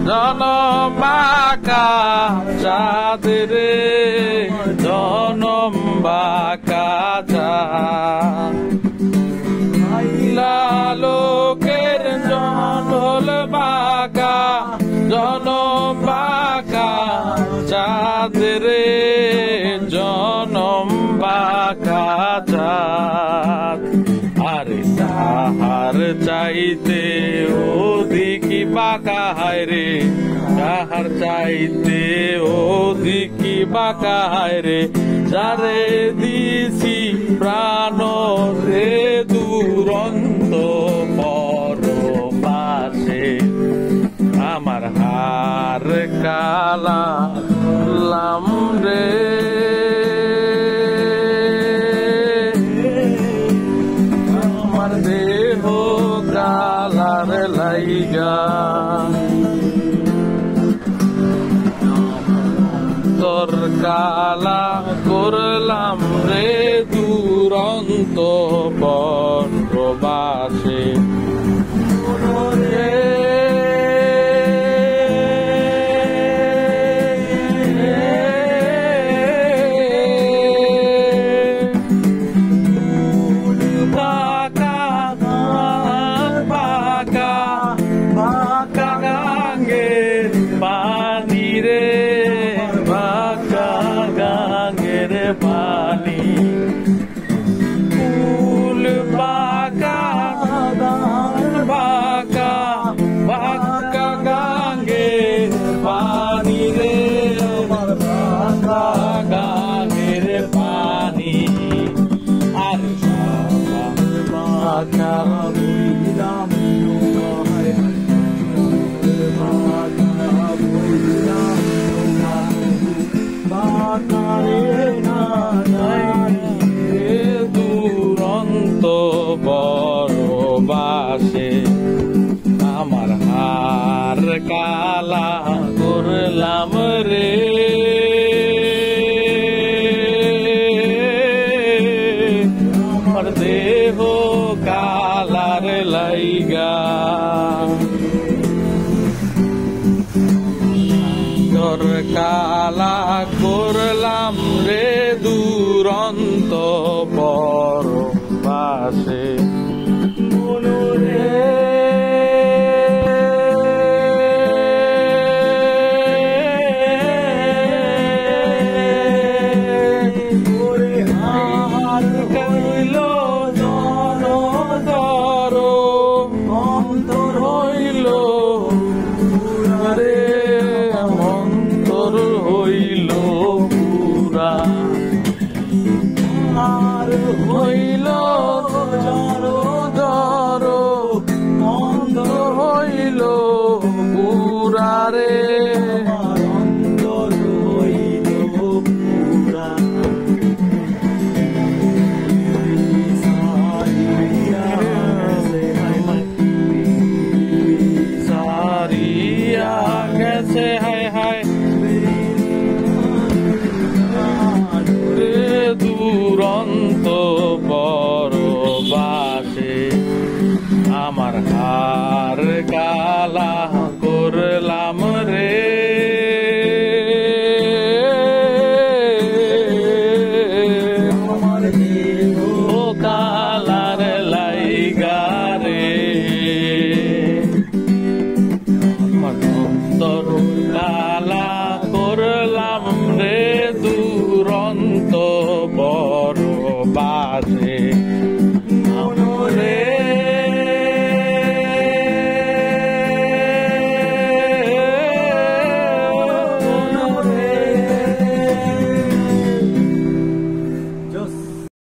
জনম বাঁকা চাঁদ রে জনম বাঁকা চাঁদ লোকের জনল বাঁকা জনম বাঁকা চাঁদ রে জনম বাঁকা চাঁদ আরে তাহার চাইতে অধিকি বাঁকা হায় রে তাহার চাইতে অধিকি বাঁকা হায় রে যারে দিছি প্রাণ রে দুরন্ত পরবাসে আমার হার কালা লাম রে আমার দেহ কালার লাইগা তোর কালা করলাম রে দুরন্ত পরবাসে পানি রে বাঁকা গাঙ্গের পানি ফুল বাঁকা বাঁকা বাঁকা গাঙ্গের পানি রে বাঁকা গাঙ্গের পানি আর বাঁকা বুঝলাম দুরন্ত পরবাসে আমার হার কালা করলাম রে আমার দেহ কালার লাইগা তোর কালা করলাম রে দুরন্ত পরবাসে মনরে আর কইল জন দর অন্তর হইল রে অন্তর হইল পুরা আর হইল জড়ো জড়ো অন্তর হইল পুরা রে অন্তর হইল পুরা সারিয়া গেছে হায় হায় দুরন্ত পরবাসে আমার হার কালা করলাম রে ও কালার লাইগা রে অন্তর কালা করলাম রে দুরন্ত পরবাসে